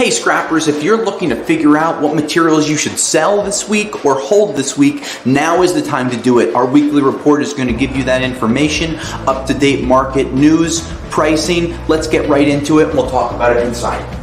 Hey scrappers, if you're looking to figure out what materials you should sell this week or hold this week, now is the time to do it. Our weekly report is going to give you that information, up-to-date market news, pricing. Let's get right into it. We'll talk about it inside.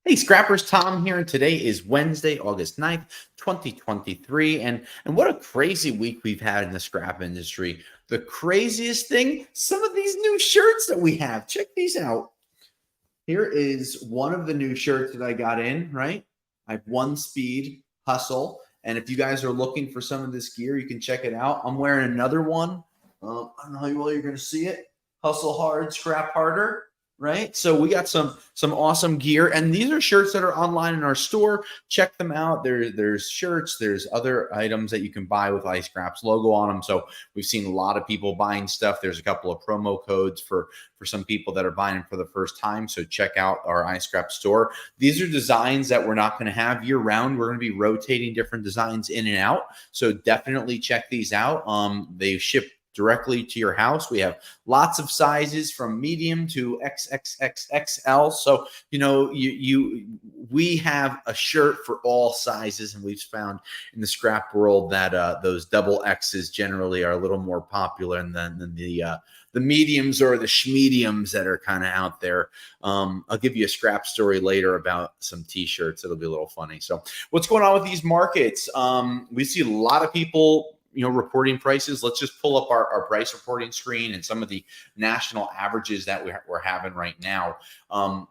Hey scrappers, Tom here, and today is Wednesday, August 9th, 2023, and what a crazy week we've had in the scrap industry. The craziest thing, some of these new shirts that we have. Check these out. Here is one of the new shirts that I got in, right? I have One Speed Hustle, and if you guys are looking for some of this gear, you can check it out. I'm wearing another one. I don't know how well you're going to see it. Hustle hard, scrap harder. Right. So we got some awesome gear, and these are shirts that are online in our store. Check them out. There's shirts, there's other items that you can buy with iScrap's logo on them. So we've seen a lot of people buying stuff. There's a couple of promo codes for some people that are buying them for the first time. So check out our iScrap store. These are designs that we're not going to have year round. We're going to be rotating different designs in and out. So definitely check these out. They ship directly to your house. We have lots of sizes from medium to XXXXL. So, we have a shirt for all sizes, and we've found in the scrap world that those double X's generally are a little more popular than the mediums or the schmediums that are kind of out there. I'll give you a scrap story later about some t-shirts. It'll be a little funny. So what's going on with these markets? We see a lot of people reporting prices. Let's just pull up our price reporting screen and some of the national averages that we're having right now.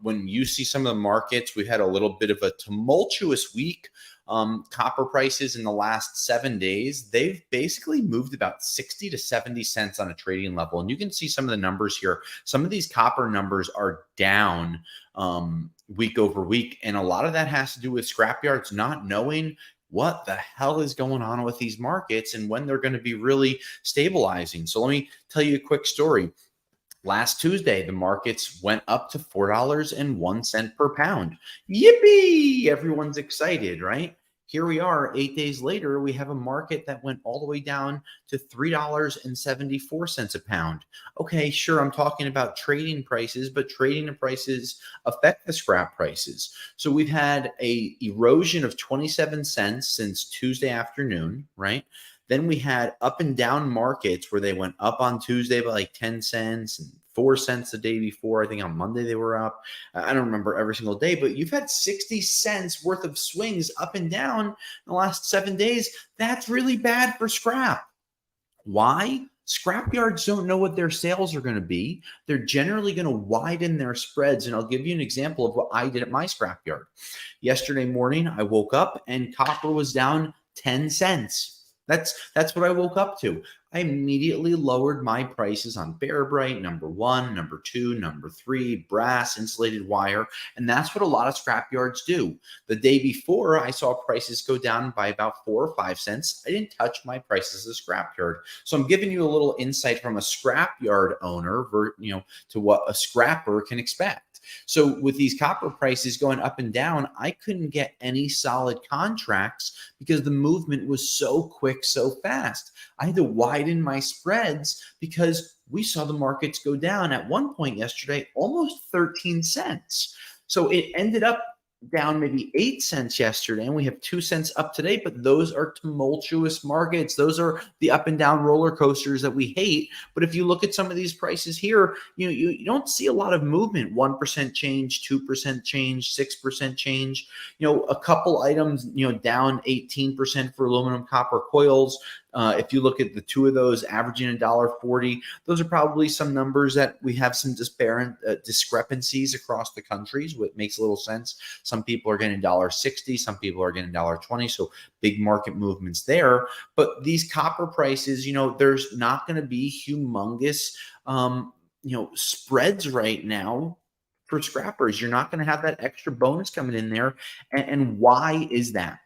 When you see some of the markets, we've had a little bit of a tumultuous week. Copper prices in the last 7 days, they've basically moved about 60 to 70 cents on a trading level. And you can see some of the numbers here. Some of these copper numbers are down week over week. And a lot of that has to do with scrapyards not knowing what the hell is going on with these markets and when they're going to be really stabilizing. So let me tell you a quick story. Last Tuesday, the markets went up to $4.01 per pound. Yippee! Everyone's excited, right? Here we are 8 days later, we have a market that went all the way down to $3.74 a pound. Okay, sure, I'm talking about trading prices, but trading prices affect the scrap prices. So we've had a erosion of 27 cents since Tuesday afternoon, right? Then we had up and down markets where they went up on Tuesday by like 10 cents and 4 cents the day before. I think on Monday they were up. I don't remember every single day, but you've had 60 cents worth of swings up and down in the last 7 days. That's really bad for scrap. Why? Scrapyards don't know what their sales are going to be. They're generally going to widen their spreads. And I'll give you an example of what I did at my scrapyard. Yesterday morning, I woke up and copper was down 10 cents. That's what I woke up to. I immediately lowered my prices on Bearbright, number 1, number 2, number 3, brass, insulated wire, and that's what a lot of scrapyards do. The day before, I saw prices go down by about 4 or 5 cents. I didn't touch my prices as a scrapyard. So I'm giving you a little insight from a scrapyard owner, to what a scrapper can expect. So with these copper prices going up and down, I couldn't get any solid contracts because the movement was so quick, so fast. I had to widen my spreads because we saw the markets go down at one point yesterday, almost 13 cents. So it ended up down maybe 8 cents yesterday, and we have 2 cents up today, but those are tumultuous markets. Those are the up and down roller coasters that we hate. But if you look at some of these prices here, you don't see a lot of movement. 1% change, 2% change, 6% change. A couple items, down 18% for aluminum copper coils. If you look at the two of those averaging $1.40, those are probably some numbers that we have some discrepancies across the countries, which makes a little sense. Some people are getting $1.60, some people are getting $1.20, so big market movements there. But these copper prices, there's not going to be humongous, spreads right now for scrappers. You're not going to have that extra bonus coming in there. And why is that?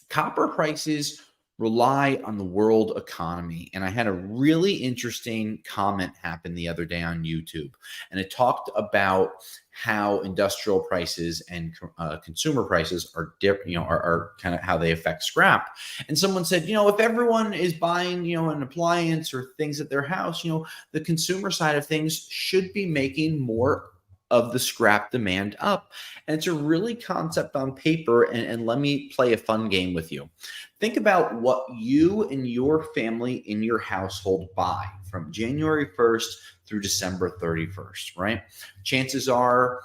Copper prices rely on the world economy. And I had a really interesting comment happen the other day on YouTube, and it talked about how industrial prices and consumer prices are different, are kind of how they affect scrap. And someone said, if everyone is buying, an appliance or things at their house, the consumer side of things should be making more of the scrap demand up. And it's a really concept on paper. And let me play a fun game with you. Think about what you and your family in your household buy from January 1st through December 31st, right? Chances are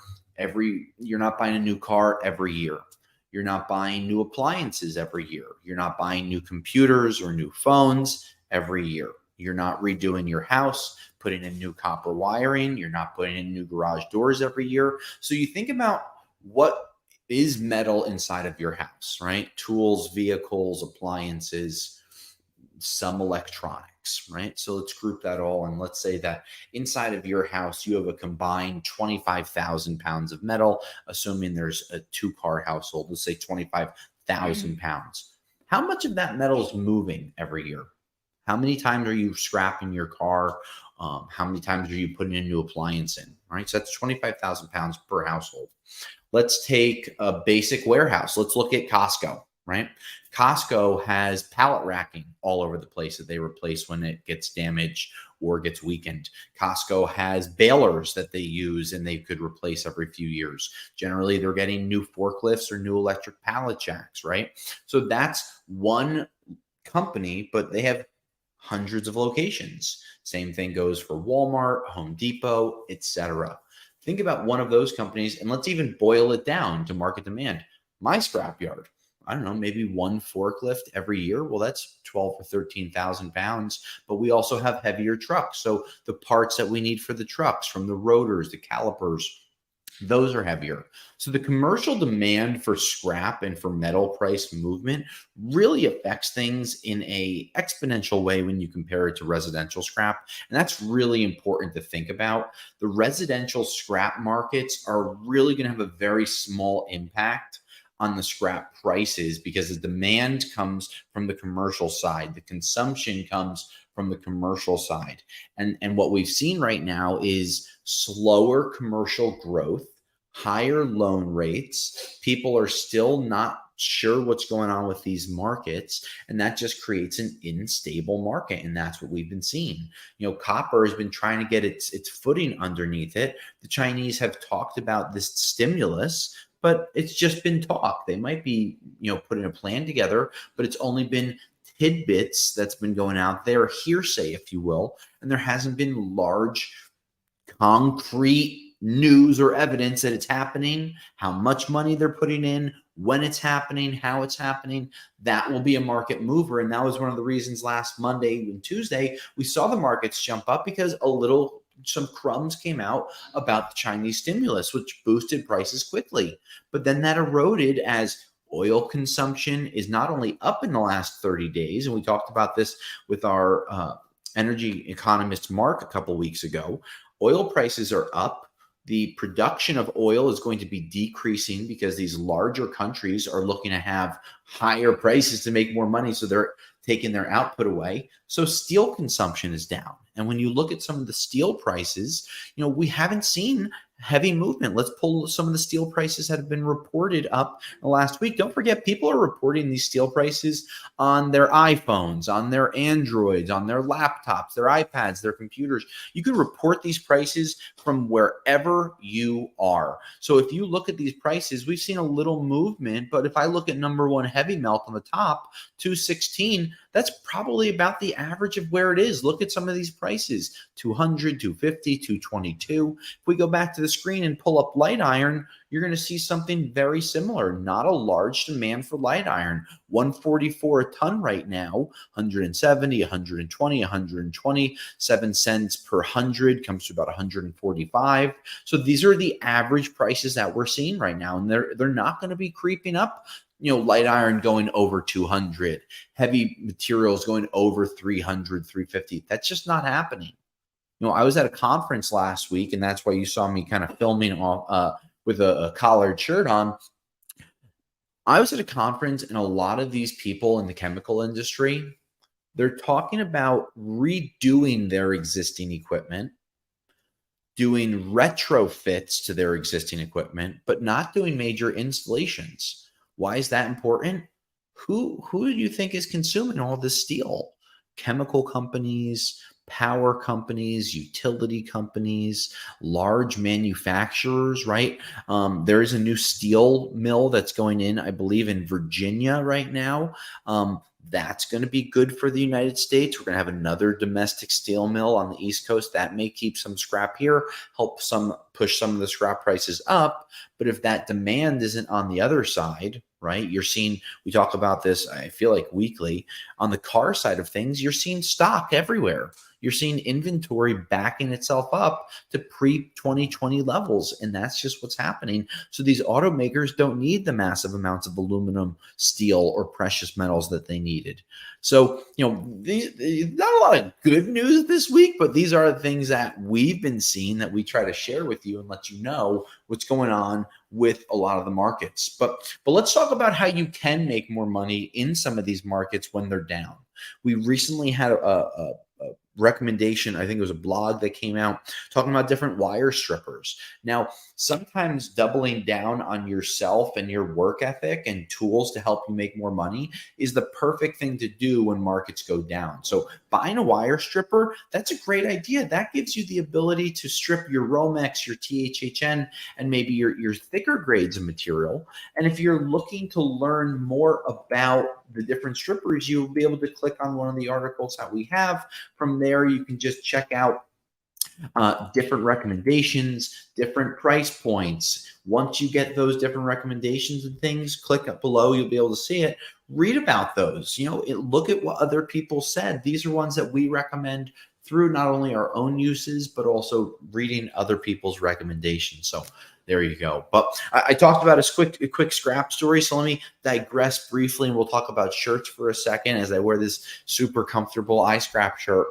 you're not buying a new car every year. You're not buying new appliances every year. You're not buying new computers or new phones every year. You're not redoing your house, putting in new copper wiring. You're not putting in new garage doors every year. So you think about what is metal inside of your house, right? Tools, vehicles, appliances, some electronics, right? So let's group that all. And let's say that inside of your house, you have a combined 25,000 pounds of metal, assuming there's a 2-car household, let's say 25,000 pounds. How much of that metal is moving every year? How many times are you scrapping your car? How many times are you putting a new appliance in, right? So that's 25,000 pounds per household. Let's take a basic warehouse. Let's look at Costco, right? Costco has pallet racking all over the place that they replace when it gets damaged or gets weakened. Costco has balers that they use and they could replace every few years. Generally, they're getting new forklifts or new electric pallet jacks, right? So that's one company, but they have hundreds of locations. Same thing goes for Walmart, Home Depot, etc. Think about one of those companies, and let's even boil it down to market demand. My scrapyard, I don't know, maybe one forklift every year. Well, that's 12 or 13,000 pounds, but we also have heavier trucks. So the parts that we need for the trucks, from the rotors, the calipers, those are heavier. So the commercial demand for scrap and for metal price movement really affects things in a exponential way when you compare it to residential scrap. And that's really important to think about. The residential scrap markets are really going to have a very small impact on the scrap prices because the demand comes from the commercial side. The consumption comes from the commercial side. And what we've seen right now is slower commercial growth, higher loan rates. People are still not sure what's going on with these markets, and that just creates an unstable market. And that's what we've been seeing. Copper has been trying to get its footing underneath it. The Chinese have talked about this stimulus, but it's just been talk. They might be, putting a plan together, but it's only been tidbits that's been going out there, hearsay, if you will, and there hasn't been large, concrete news or evidence that it's happening, how much money they're putting in, when it's happening, how it's happening. That will be a market mover. And that was one of the reasons last Monday and Tuesday, we saw the markets jump up because some crumbs came out about the Chinese stimulus, which boosted prices quickly. But then that eroded as oil consumption is not only up in the last 30 days, and we talked about this with our energy economist Mark a couple weeks ago. Oil prices are up. The production of oil is going to be decreasing because these larger countries are looking to have higher prices to make more money. So they're taking their output away. So steel consumption is down. And when you look at some of the steel prices, we haven't seen heavy movement. Let's pull some of the steel prices that have been reported up in the last week. Don't forget, people are reporting these steel prices on their iPhones, on their Androids, on their laptops, their iPads, their computers. You can report these prices from wherever you are. So if you look at these prices, we've seen a little movement, but if I look at number one heavy melt on the top, 216, that's probably about the average of where it is. Look at some of these prices, 200, 250, 222. If we go back to the screen and pull up light iron, you're going to see something very similar. Not a large demand for light iron. 144 a ton right now, 170, 120, 127 cents per 100 comes to about 145. So these are the average prices that we're seeing right now, and they're not going to be creeping up. Light iron going over 200, heavy materials going over 300, 350. That's just not happening. I was at a conference last week, and that's why you saw me kind of filming with a collared shirt on. I was at a conference, and a lot of these people in the chemical industry, they're talking about redoing their existing equipment, doing retrofits to their existing equipment, but not doing major installations. Why is that important? Who do you think is consuming all this steel? Chemical companies, power companies, utility companies, large manufacturers, right? There is a new steel mill that's going in, I believe, in Virginia right now. That's going to be good for the United States. We're going to have another domestic steel mill on the East Coast that may keep some scrap here, help some push some of the scrap prices up. But if that demand isn't on the other side, right? You're seeing, we talk about this, I feel like weekly, on the car side of things, you're seeing stock everywhere. You're seeing inventory backing itself up to pre-2020 levels, and that's just what's happening. So these automakers don't need the massive amounts of aluminum, steel, or precious metals that they needed. So, not a lot of good news this week, but these are the things that we've been seeing that we try to share with you and let you know what's going on with a lot of the markets. But let's talk about how you can make more money in some of these markets when they're down. We recently had a recommendation. I think it was a blog that came out talking about different wire strippers. Now, sometimes doubling down on yourself and your work ethic and tools to help you make more money is the perfect thing to do when markets go down. So buying a wire stripper, that's a great idea. That gives you the ability to strip your Romex, your THHN, and maybe your thicker grades of material. And if you're looking to learn more about the different strippers, you'll be able to click on one of the articles that we have. From there, you can just check out different recommendations, different price points. Once you get those different recommendations and things, click up below, you'll be able to see it. Read about those, look at what other people said. These are ones that we recommend through not only our own uses, but also reading other people's recommendations. So there you go. But I talked about a quick scrap story. So let me digress briefly, and we'll talk about shirts for a second as I wear this super comfortable iScrap shirt.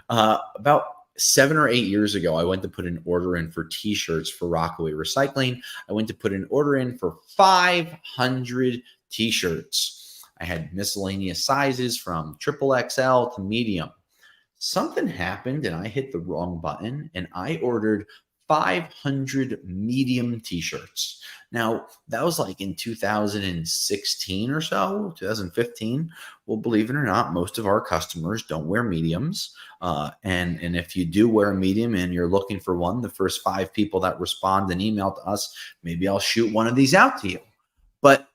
About 7 or 8 years ago, I went to put an order in for t-shirts for Rockaway Recycling. I went to put an order in for 500 t-shirts. I had miscellaneous sizes from triple XL to medium. Something happened and I hit the wrong button, and I ordered 500 medium t-shirts. Now, that was like in 2016 or so, 2015. Well, believe it or not, most of our customers don't wear mediums. And if you do wear a medium and you're looking for one, the first 5 people that respond and email to us, maybe I'll shoot one of these out to you. But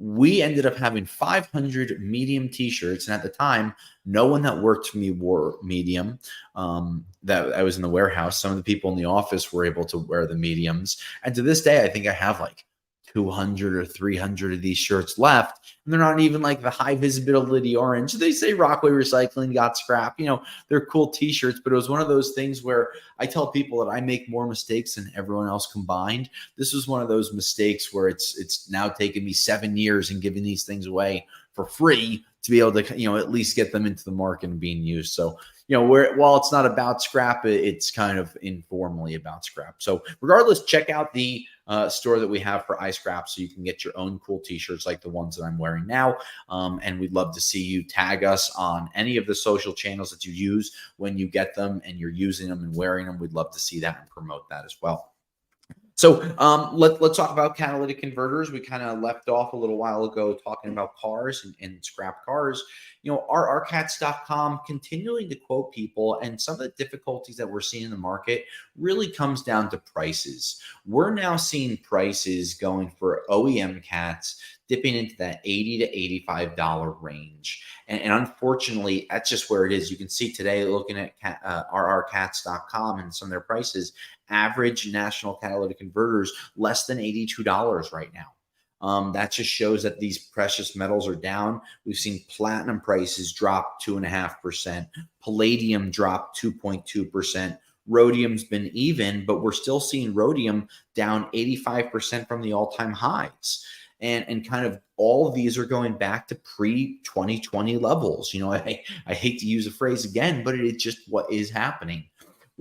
we ended up having 500 medium t-shirts. And at the time, no one that worked for me wore medium. That I was in the warehouse. Some of the people in the office were able to wear the mediums. And to this day, I think I have like 200 or 300 of these shirts left. And they're not even like the high visibility orange. They say Rockaway Recycling got scrap. They're cool t-shirts, but it was one of those things where I tell people that I make more mistakes than everyone else combined. This was one of those mistakes where it's now taken me 7 years and giving these things away for free to be able to, at least get them into the market and being used. So, while it's not about scrap, it's kind of informally about scrap. So regardless, check out the store that we have for iScrap so you can get your own cool t-shirts like the ones that I'm wearing now. And we'd love to see you tag us on any of the social channels that you use when you get them and you're using them and wearing them. We'd love to see that and promote that as well. So let's talk about catalytic converters. We kind of left off a little while ago talking about cars and scrap cars. RCats.com continuing to quote people, and some of the difficulties that we're seeing in the market really comes down to prices. We're now seeing prices going for OEM cats dipping into that $80 to $85 range. And unfortunately, that's just where it is. You can see today, looking at RRCats.com and some of their prices, average national catalytic converters less than $82 right now. That just shows that these precious metals are down. We've seen platinum prices drop 2.5%, palladium drop 2.2%. Rhodium's been even, but we're still seeing rhodium down 85% from the all-time highs. And kind of all of these are going back to pre-2020 levels. I hate to use a phrase again, but it's just what is happening.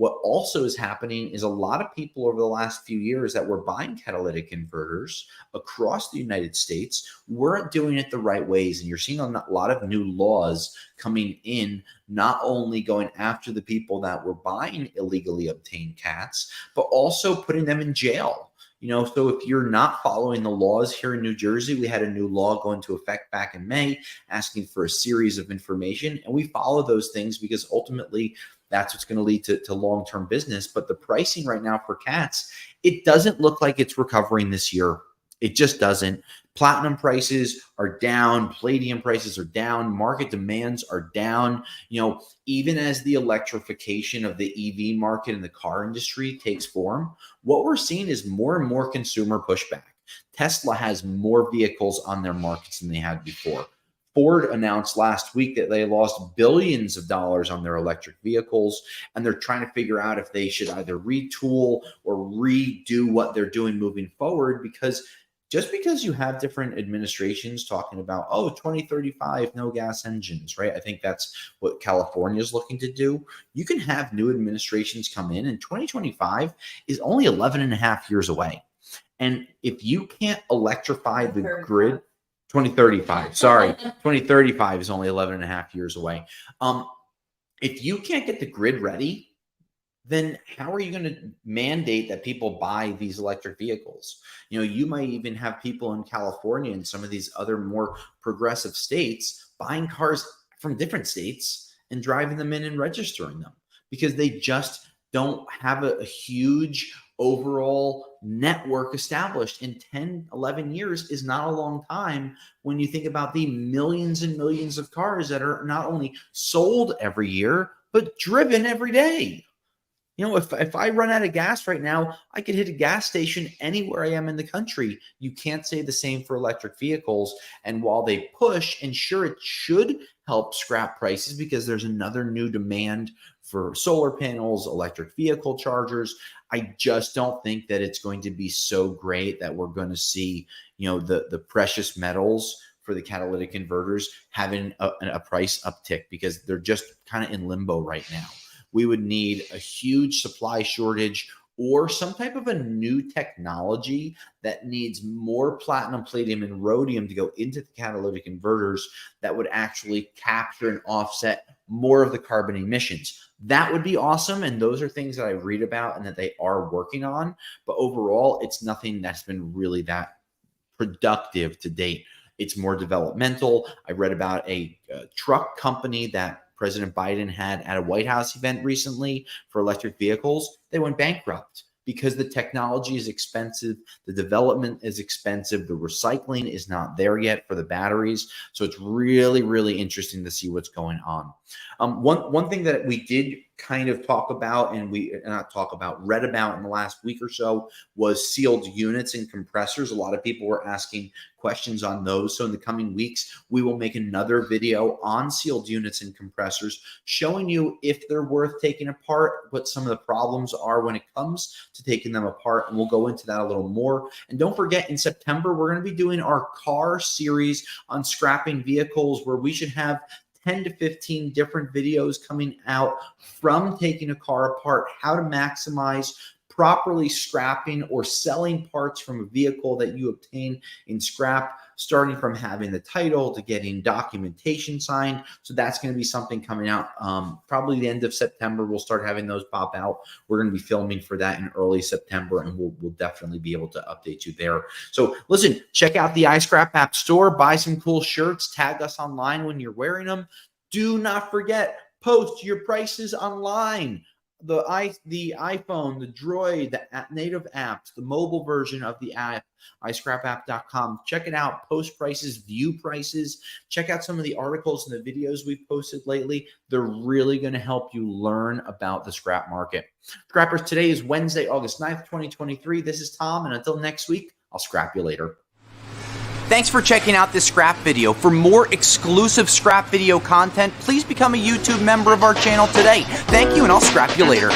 What also is happening is a lot of people over the last few years that were buying catalytic converters across the United States weren't doing it the right ways. And you're seeing a lot of new laws coming in, not only going after the people that were buying illegally obtained cats, but also putting them in jail. So if you're not following the laws here in New Jersey, we had a new law go into effect back in May asking for a series of information, and we follow those things because ultimately that's what's going to lead to long-term business. But the pricing right now for cats, it doesn't look like it's recovering this year. It just doesn't. Platinum prices are down. Palladium prices are down. Market demands are down. Even as the electrification of the EV market and the car industry takes form, what we're seeing is more and more consumer pushback. Tesla has more vehicles on their markets than they had before. Ford announced last week that they lost billions of dollars on their electric vehicles, and they're trying to figure out if they should either retool or redo what they're doing moving forward, because just because you have different administrations talking about, 2035, no gas engines, right? I think that's what California is looking to do. You can have new administrations come in, and 2025 is only 11 and a half years away. And if you can't electrify the grid, 2035, sorry, 2035 is only 11 and a half years away. If you can't get the grid ready, then how are you going to mandate that people buy these electric vehicles? You might even have people in California and some of these other more progressive states buying cars from different states and driving them in and registering them because they just don't have a huge overall network established. In 10, 11 years is not a long time when you think about the millions and millions of cars that are not only sold every year, but driven every day. If I run out of gas right now, I could hit a gas station anywhere I am in the country. You can't say the same for electric vehicles. And while they push, and sure, it should help scrap prices because there's another new demand for solar panels, electric vehicle chargers, I just don't think that it's going to be so great that we're going to see, the precious metals for the catalytic converters having a price uptick because they're just kind of in limbo right now. We would need a huge supply shortage or some type of a new technology that needs more platinum, palladium, and rhodium to go into the catalytic converters that would actually capture and offset more of the carbon emissions. That would be awesome. And those are things that I read about and that they are working on. But overall, it's nothing that's been really that productive to date. It's more developmental. I read about a truck company that President Biden had at a White House event recently for electric vehicles. They went bankrupt because the technology is expensive, the development is expensive, the recycling is not there yet for the batteries. So it's really, really interesting to see what's going on. One thing that we did kind of talk about and read about in the last week or so was sealed units and compressors. A lot of people were asking questions on those. So in the coming weeks, we will make another video on sealed units and compressors, showing you if they're worth taking apart, what some of the problems are when it comes to taking them apart. And we'll go into that a little more. And don't forget, in September, we're going to be doing our car series on scrapping vehicles, where we should have 10 to 15 different videos coming out from taking a car apart, how to maximize properly scrapping or selling parts from a vehicle that you obtain in scrap, starting from having the title to getting documentation signed. So that's going to be something coming out probably the end of September. We'll start having those pop out. We're going to be filming for that in early September, and we'll definitely be able to update you there. So listen, check out the iScrap app store, buy some cool shirts, tag us online when you're wearing them. Do not forget, post your prices online. The iPhone, the Droid, the native apps, the mobile version of the app, iScrapApp.com. Check it out. Post prices, view prices. Check out some of the articles and the videos we've posted lately. They're really going to help you learn about the scrap market. Scrappers, today is Wednesday, August 9th, 2023. This is Tom, and until next week, I'll scrap you later. Thanks for checking out this scrap video. For more exclusive scrap video content, please become a YouTube member of our channel today. Thank you, and I'll scrap you later.